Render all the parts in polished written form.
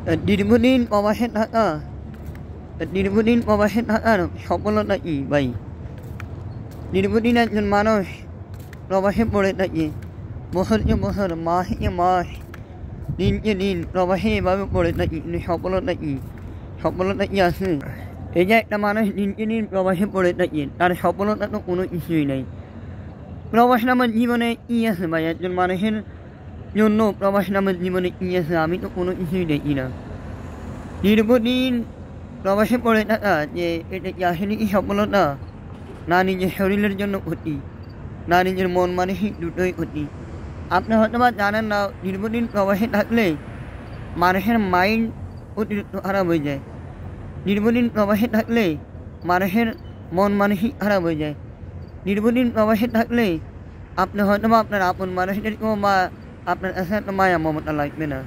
দীর্ঘদিন প্রবাসে থাকা দীর্ঘদিন প্রবাসে থাকার সফলতা কি ভাই? দীর্ঘদিন একজন মানুষ প্রবাসে পড়ে থাকে, বছরকে বছর, মাসকে মাস, দিনকে দিন প্রবাসে এভাবে পড়ে থাকি, কিন্তু সফলতা কি? সফলতা কি আছে? এই যে একটা মানুষ দিনকে দিন প্রবাসে পড়ে থাকে, তার সফলতা তো কোনো কিছুই নাই। প্রবাস নামের জীবনে কি আছে ভাই? একজন মানুষের জন্য প্রবাস নামের জীবনে কি আছে? আমি তো কোনো কিছুই দেখি না। দীর্ঘদিন প্রবাসে পড়ে থাকা, যে এটা কি আসলে কি সফলতা? না নিজের শরীরের জন্য ক্ষতি, না নিজের মন মানসিক দুটোই ক্ষতি। আপনি হয়তো বা জানেন না, দীর্ঘদিন প্রবাসে থাকলে মানুষের মাইন্ড অতিরিক্ত খারাপ হয়ে যায়। দীর্ঘদিন প্রবাসে থাকলে মানুষের মন মানসিক খারাপ হয়ে যায়। দীর্ঘদিন প্রবাসে থাকলে আপনি হয়তো বা আপনার আপন মানুষদেরকেও বা আপনার কাছে একটা মায়া মমতা লাগবে না।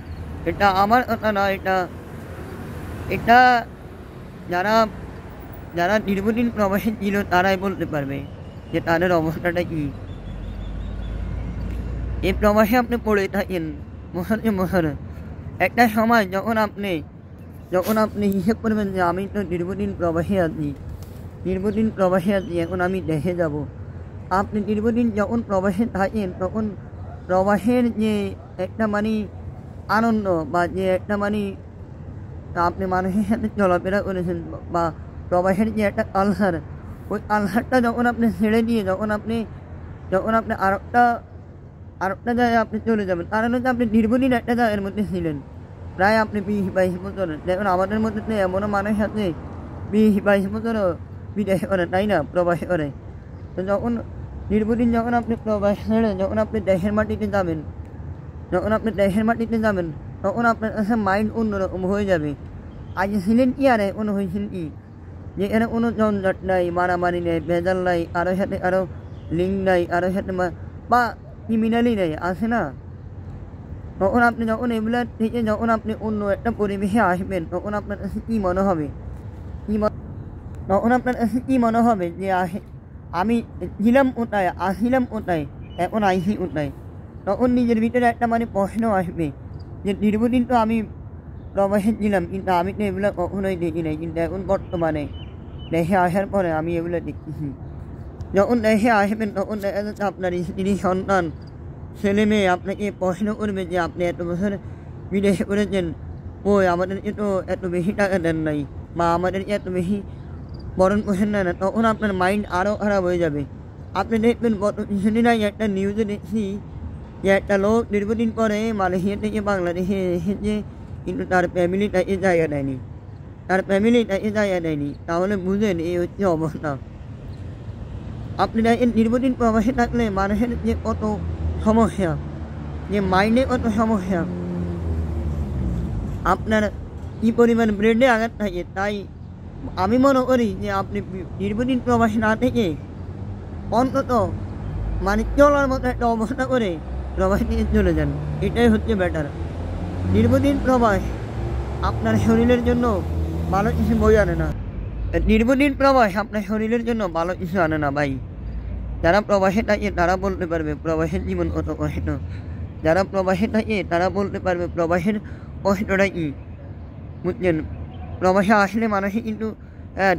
এটা আমার কথা না, এটা যারা যারা দীর্ঘদিন প্রবাসে ছিল তারাই বলতে পারবে যে তাদের অবস্থাটা কি। এই প্রবাসে আপনি পড়ে থাকেন বছরকে বছর, একটা সময় যখন আপনি হিসেব করবেন যে আমি তো দীর্ঘদিন প্রবাসে আছি, এখন আমি দেশে যাব। আপনি দীর্ঘদিন যখন প্রবাসে থাকেন, তখন প্রবাসের যে একটা আনন্দ, বা যে একটা আপনি মানুষের সাথে চলাফেরা করেছেন, বা প্রবাসের যে একটা কালচার, ওই কালচারটা যখন আপনি ছেড়ে দিয়ে যখন আপনি আরেকটা জায়গায় আপনি চলে যাবেন, কারণ হচ্ছে আপনি দীর্ঘদিন একটা জায়গার মধ্যে ছিলেন, প্রায় আপনি 20-22 বছর। দেখুন, আমাদের মধ্যে তো এমনও মানুষ আছে 20-22 বছরও বিদেশে করে, তাই না, প্রবাসে করে। তো যখন দীর্ঘদিন যখন আপনি প্রবাস ছেড়ে যখন আপনি দেশের মাটিতে যাবেন, তখন আপনার কাছে মাইন্ড অন্যরকম হয়ে যাবে। আজ ছিলেন কি আর এখন হয়েছেন কি, যে এর কোনো ঝঞ্ঝট নাই, মারামারি নেই, ভেজাল নাই, কারোর সাথে কারো লিঙ্ক নাই, কারোর সাথে বা ক্রিমিনালি নেই, আছে না। তখন আপনি যখন এগুলা থেকে যখন আপনি অন্য একটা পরিবেশে আসবেন, তখন আপনার কাছে কী মনে হবে? তখন আপনার কাছে কী মনে হবে যে আমি ছিলাম ওটায়, আসছিলাম ওটায়, এখন আইসি ওটায়। তখন নিজের ভিতরে একটা প্রশ্ন আসবে যে দীর্ঘদিন তো আমি প্রবাসে ছিলাম, কিন্তু আমি তো এগুলো কখনোই দেখি নাই, কিন্তু এখন বর্তমানে দেশে আসার পরে আমি এগুলো দেখতেছি। যখন দেশে আসবেন, তখন দেখা যাচ্ছে আপনার স্ত্রী, সন্তান, ছেলে মেয়ে আপনাকে প্রশ্ন করবে যে আপনি এত বছর বিদেশে করেছেন, ওই আমাদেরকে তো এত বেশি টাকা দেন নাই, বা আমাদেরকে এত বেশি বরণ পোষণ নেয় না। তখন আপনার মাইন্ড আরও খারাপ হয়ে যাবে। আপনি দেখবেন, গত কিছুদিন আগে একটা নিউজে দেখছি যে একটা লোক দীর্ঘদিন পরে মালয়েশিয়া থেকে বাংলাদেশে এসেছে, কিন্তু তার ফ্যামিলিটা এ জায়গা দেয়নি, তাহলে বুঝেন এই হচ্ছে অবস্থা। আপনি দেখেন, দীর্ঘদিন প্রবাসে থাকলে মানুষের যে কত সমস্যা, যে মাইন্ডে কত সমস্যা, আপনার কি পরিমাণ ব্রেনে আঘাত থাকে। তাই আমি মনে করি যে আপনি দীর্ঘদিন প্রবাসে না থেকে অন্তত চলার মতো একটা অবস্থা করে প্রবাস থেকে চলে যান, এটাই হচ্ছে বেটার। দীর্ঘদিন প্রবাস আপনার শরীরের জন্য ভালো কিছু বই আনে না। দীর্ঘদিন প্রবাস আপনার শরীরের জন্য ভালো কিছু আনে না ভাই। যারা প্রবাসে থাকে তারা বলতে পারবে প্রবাসের জীবন কত কষ্ট। যারা প্রবাসে থাকে তারা বলতে পারবে প্রবাসের কষ্টটা কী, বুঝলেন। প্রবাসে আসলে মানুষে কিন্তু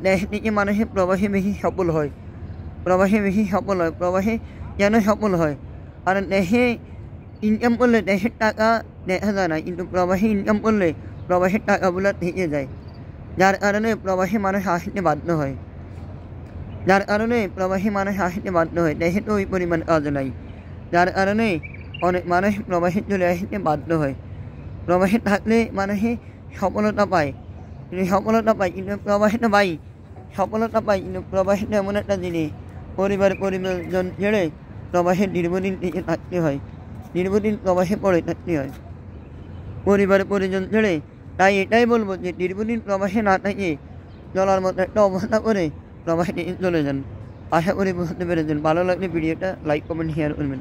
দেশ থেকে মানুষের প্রবাসে বেশি সফল হয়। প্রবাসে কেন সফল হয়? কারণ দেশে ইনকাম করলে দেশের টাকা দেখা যায় না, কিন্তু প্রবাসে ইনকাম করলে প্রবাসের টাকাগুলো থেকে যায়, যার কারণে প্রবাসী মানুষ আসতে বাধ্য হয়। দেশে তো ওই পরিমাণ কাজ নাই, যার কারণে অনেক মানুষ প্রবাসে চলে আসতে বাধ্য হয়। প্রবাসে থাকলে মানুষে সফলতা পায়, কিন্তু প্রবাসীটা এমন একটা জিনিস, পরিবারজন ছেড়ে প্রবাসে দীর্ঘদিন থেকে থাকতে হয়, দীর্ঘদিন প্রবাসে পড়ে থাকতে হয়, পরিবার পরিজন ছেড়ে। তাই এটাই বলবো যে দীর্ঘদিন প্রবাসে না থাকে চলার মতো একটা অবস্থা করে প্রবাসে চলে যান। আশা করি বুঝতে পেরেছেন। ভালো লাগলে ভিডিওটা লাইক, কমেন্ট, শেয়ার করবেন।